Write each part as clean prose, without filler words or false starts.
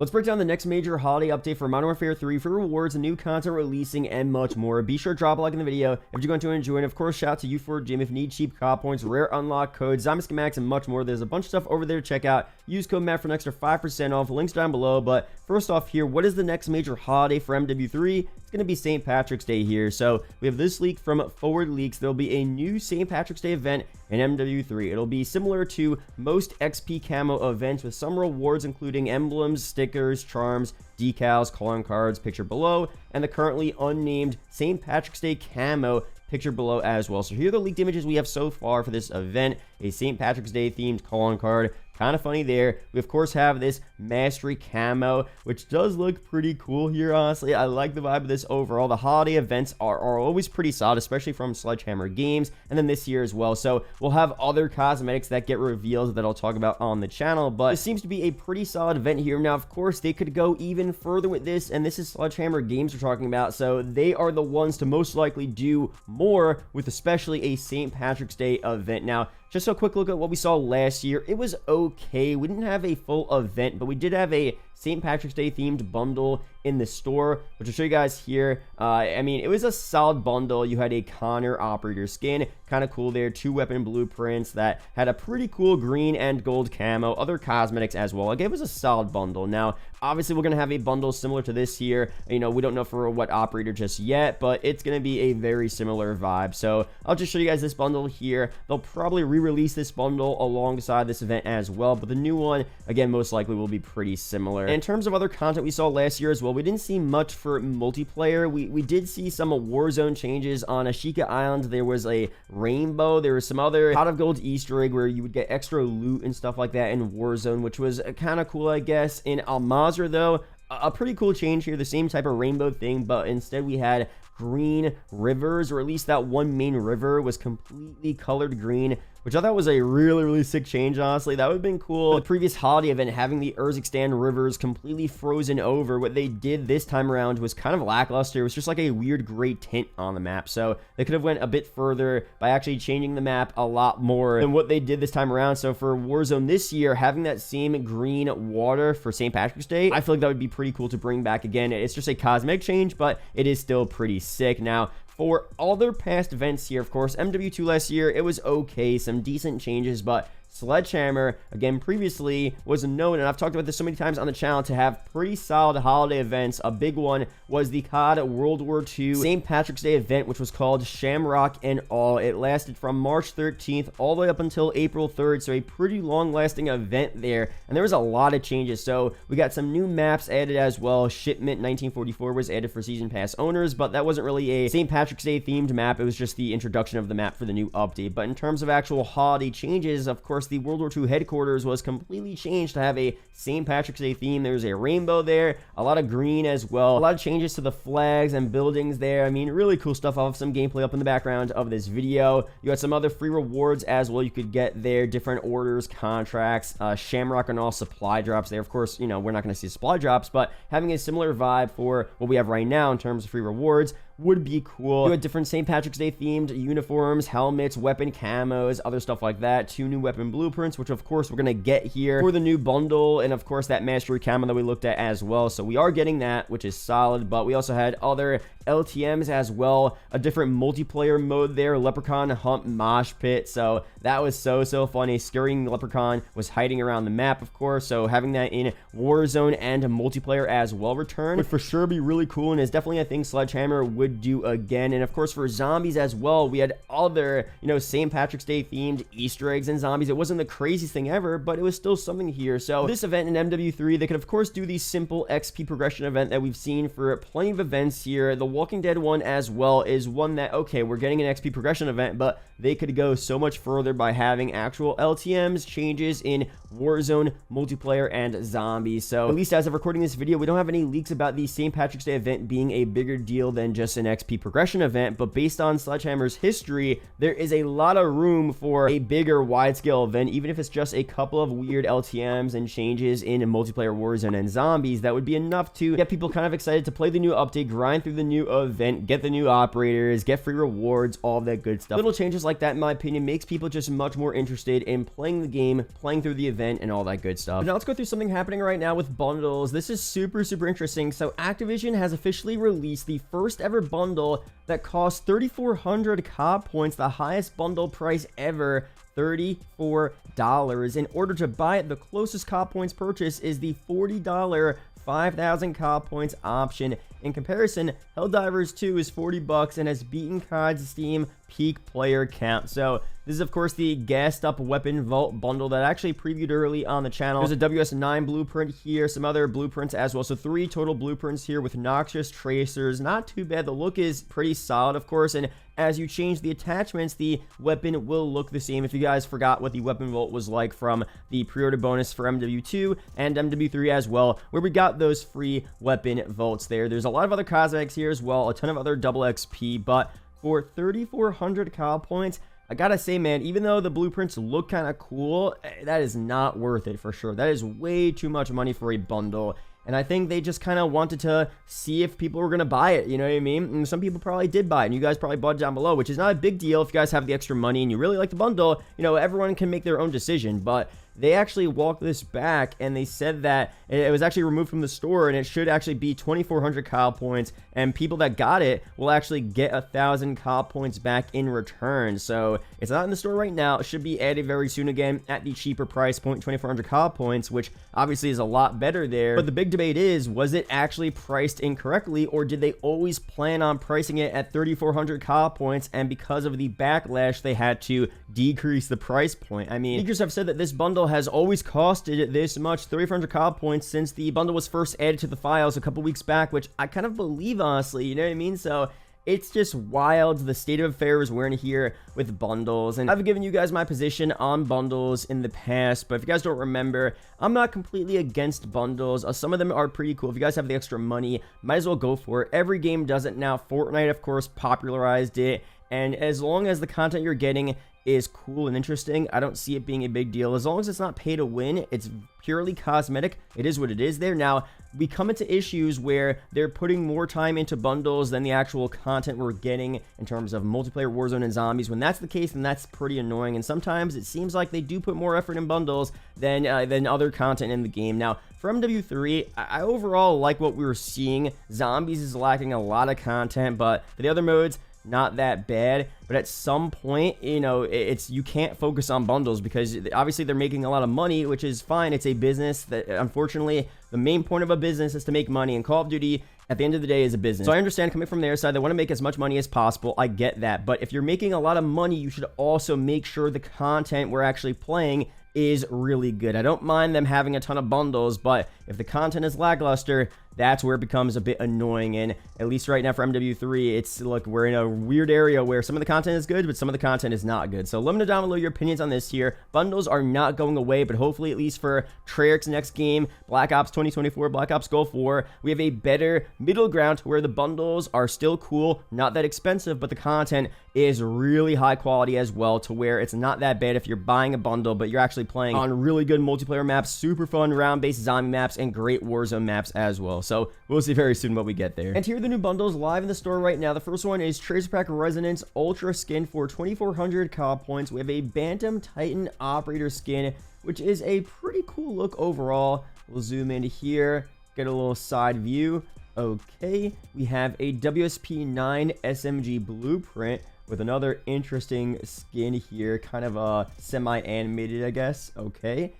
Let's break down the next major holiday update for Modern Warfare 3 for rewards, new content releasing, and much more. Be sure to drop a like in the video if you're going to enjoy, and of course, shout out to U4Gym if you need cheap COD points, rare unlock codes, zombie schematics, and much more. There's a bunch of stuff over there to check out. Use code MAT for an extra 5% off. Links down below. But first off here, what is the next major holiday for MW3? It's going to be St. Patrick's Day here. So we have this leak from Forward Leaks. There'll be a new St. Patrick's Day event in MW3. It'll be similar to most XP camo events with some rewards including emblems, stickers, charms, decals, calling cards, picture below, and the currently unnamed St. Patrick's Day camo picture below as well. So here are the leaked images we have so far for this event. A St. Patrick's Day themed calling card. Kind of funny there. We of course have this mastery camo, which does look pretty cool here, honestly. I like the vibe of this overall. The holiday events are always pretty solid, especially from Sledgehammer games, and then this year as well. So we'll have other cosmetics that get revealed that I'll talk about on the channel, but this seems to be a pretty solid event here. Now, of course, they could go even further with this, and this is Sledgehammer games we're talking about, so they are the ones to most likely do more with especially a St. Patrick's Day event. Now, just a quick look at what we saw last year. It was okay. We didn't have a full event, but we did have a St. Patrick's Day themed bundle in the store, which I'll show you guys here. I mean, it was a solid bundle. You had a Connor operator skin, kind of cool there, 2 weapon blueprints that had a pretty cool green and gold camo, other cosmetics as well. Like, it was a solid bundle. Now, obviously, we're going to have a bundle similar to this here. You know, we don't know for what operator just yet, but it's going to be a very similar vibe. So I'll just show you guys this bundle here. They'll probably re-release this bundle alongside this event as well, but the new one, again, most likely will be pretty similar. And in terms of other content we saw last year as well, we didn't see much for multiplayer. We did see some Warzone changes on Ashika Island. There was a rainbow. There was some other pot of gold Easter egg where you would get extra loot and stuff like that in Warzone, which was kind of cool, I guess. In Al-Mazrah, though, a pretty cool change here, the same type of rainbow thing, but instead we had green rivers, or at least that one main river was completely colored green, which I thought was a really sick change, honestly. That would have been cool. The previous holiday event, having the Urzikstan rivers completely frozen over, what they did this time around was kind of lackluster. It was just like a weird gray tint on the map. So they could have went a bit further by actually changing the map a lot more than what they did this time around. So for Warzone this year, having that same green water for St. Patrick's Day, I feel like that would be pretty cool to bring back again. It's just a cosmetic change, but it is still pretty sick. Now, for other past events here, of course, MW2 last year, it was okay, some decent changes, but Sledgehammer, again, previously was known, and I've talked about this so many times on the channel, to have pretty solid holiday events. A big one was the COD World War II St. Patrick's Day event, which was called Shamrock and All. It lasted from March 13th all the way up until April 3rd, so a pretty long-lasting event there, and there was a lot of changes. So we got some new maps added as well. Shipment 1944 was added for Season Pass owners, but that wasn't really a St. Patrick's Day themed map. It was just the introduction of the map for the new update. But in terms of actual holiday changes, of course, the World War II headquarters was completely changed to have a St. Patrick's Day theme. There's a rainbow there, a lot of green as well, a lot of changes to the flags and buildings there. I mean, really cool stuff. I'll have some gameplay up in the background of this video. You got some other free rewards as well you could get there, different orders, contracts, Shamrock and All supply drops there. Of course, you know, we're not going to see supply drops, but having a similar vibe for what we have right now in terms of free rewards would be cool. You had different St. Patrick's Day themed uniforms, helmets, weapon camos, other stuff like that. 2 new weapon blueprints, which of course we're going to get here for the new bundle, and of course that mastery camo that we looked at as well. So we are getting that, which is solid, but we also had other LTMs as well, a different multiplayer mode there, Leprechaun Hump Mosh Pit. So that was so funny. Scurrying Leprechaun was hiding around the map, of course, so having that in Warzone and multiplayer as well return would for sure be really cool, and is definitely a thing Sledgehammer would do again. And of course for zombies as well, we had other, you know, St. Patrick's Day themed Easter eggs and zombies. It wasn't the craziest thing ever, but it was still something here. So this event in MW3, they could of course do the simple XP progression event that we've seen for plenty of events here. The Walking Dead one as well is one that, okay, we're getting an XP progression event, but they could go so much further by having actual LTMs, changes in Warzone, multiplayer, and zombies. So at least as of recording this video, we don't have any leaks about the St. Patrick's Day event being a bigger deal than just just an XP progression event, but based on Sledgehammer's history, there is a lot of room for a bigger wide-scale event, even if it's just a couple of weird LTMs and changes in multiplayer Warzone and zombies. That would be enough to get people kind of excited to play the new update, grind through the new event, get the new operators, get free rewards, all of that good stuff. Little changes like that, in my opinion, makes people just much more interested in playing the game, playing through the event, and all that good stuff. But now let's go through something happening right now with bundles. This is super interesting. So Activision has officially released the first ever bundle that costs 3,400 COD points, the highest bundle price ever, $34. In order to buy it, the closest COD points purchase is the $40 5,000 COD points option. In comparison, Helldivers 2 is $40 and has beaten COD's Steam peak player count. So this is of course the gassed up weapon vault bundle that I actually previewed early on the channel. There's a WS9 blueprint here, some other blueprints as well. So 3 total blueprints here with noxious tracers. Not too bad. The look is pretty solid, of course, and as you change the attachments, the weapon will look the same. If you guys forgot what the weapon vault was like from the pre-order bonus for MW2 and MW3 as well, where we got those free weapon vaults there. There's a lot of other cosmetics here as well, a ton of other double XP, but for 3,400 COD points, I gotta say, man, even though the blueprints look kind of cool, that is not worth it for sure. That is way too much money for a bundle. And I think they just kind of wanted to see if people were going to buy it, you know what I mean? And some people probably did buy it, and you guys probably bought it down below, which is not a big deal. If you guys have the extra money and you really like the bundle, you know, everyone can make their own decision. But they actually walked this back, and they said that it was actually removed from the store, and it should actually be 2,400 COD points, and people that got it will actually get 1,000 COD points back in return. So it's not in the store right now. It should be added very soon again at the cheaper price point, 2,400 COD points, which obviously is a lot better there. But the big debate is, was it actually priced incorrectly, or did they always plan on pricing it at 3,400 COD points, and because of the backlash, they had to decrease the price point? I mean, leakers have said that this bundle has always costed this much, 3,400 COD points, since the bundle was first added to the files a couple weeks back, which I kind of believe, honestly, you know what I mean? So it's just wild, the state of affairs we're in here with bundles. And I've given you guys my position on bundles in the past, but if you guys don't remember, I'm not completely against bundles. Some of them are pretty cool. If you guys have the extra money, might as well go for it. Every game does it now. Fortnite, of course, popularized it, and as long as the content you're getting is cool and interesting, I don't see it being a big deal. As long as it's not pay to win, it's purely cosmetic, it is what it is there. Now, we come into issues where they're putting more time into bundles than the actual content we're getting in terms of multiplayer, Warzone, and zombies. When that's the case, then that's pretty annoying, and sometimes it seems like they do put more effort in bundles than other content in the game. Now, for MW3, I overall like what we were seeing. Zombies is lacking a lot of content, but for the other modes, not that bad. But at some point, you know, you can't focus on bundles because obviously they're making a lot of money, which is fine. It's a business that, unfortunately, the main point of a business is to make money, and Call of Duty at the end of the day is a business. So I understand coming from their side, they want to make as much money as possible. I get that. But if you're making a lot of money, you should also make sure the content we're actually playing is really good. I don't mind them having a ton of bundles, but if the content is lackluster, that's where it becomes a bit annoying. And at least right now for MW3, it's, look, we're in a weird area where some of the content is good, but some of the content is not good. So let me know down below your opinions on this here. Bundles are not going away, but hopefully at least for Treyarch's next game, Black Ops 2024, Black Ops Gulf War, we have a better middle ground where the bundles are still cool, not that expensive, but the content is really high quality as well, to where it's not that bad if you're buying a bundle, but you're actually playing on really good multiplayer maps, super fun round-based zombie maps, and great Warzone maps as well. So we'll see very soon what we get there. And here are the new bundles live in the store right now. The first one is Tracer Pack Resonance Ultra Skin for 2,400 COD points. We have a Bantam Titan Operator skin, which is a pretty cool look overall. We'll zoom in here, get a little side view. Okay, we have a WSP9 SMG Blueprint with another interesting skin here, kind of a semi-animated, I guess. Okay.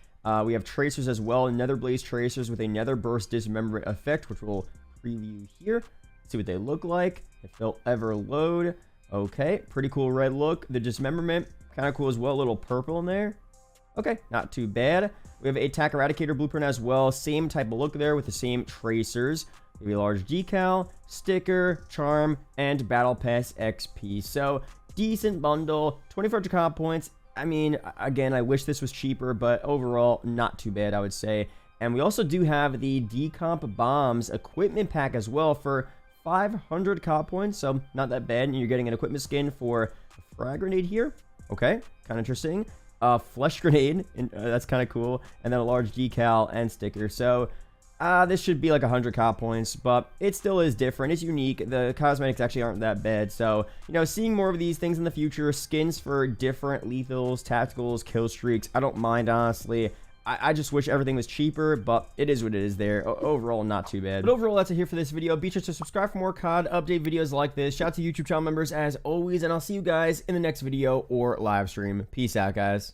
We have tracers as well, Nether Blaze tracers with a Nether Burst dismemberment effect, which we'll preview here. See what they look like, if they'll ever load. Okay, pretty cool red look. The dismemberment, kind of cool as well, a little purple in there. Okay, not too bad. We have a Attack Eradicator blueprint as well, same type of look there with the same tracers. We have a large decal, sticker, charm, and Battle Pass XP. So, decent bundle, 2,400 COD points. I mean, again, I wish this was cheaper, but overall, not too bad, I would say. And we also do have the Decomp Bombs equipment pack as well for 500 COD points, so not that bad. And you're getting an equipment skin for a frag grenade here. Okay, kind of interesting. Flesh grenade, and that's kind of cool. And then a large decal and sticker. So this should be like 100 COD points, but it still is different. It's unique. The cosmetics actually aren't that bad. So, you know, seeing more of these things in the future, skins for different lethals, tacticals, kill streaks, I don't mind, honestly. I just wish everything was cheaper, but it is what it is there. Overall, not too bad. But overall, that's it here for this video. Be sure to subscribe for more COD update videos like this. Shout out to YouTube channel members as always, and I'll see you guys in the next video or live stream. Peace out, guys.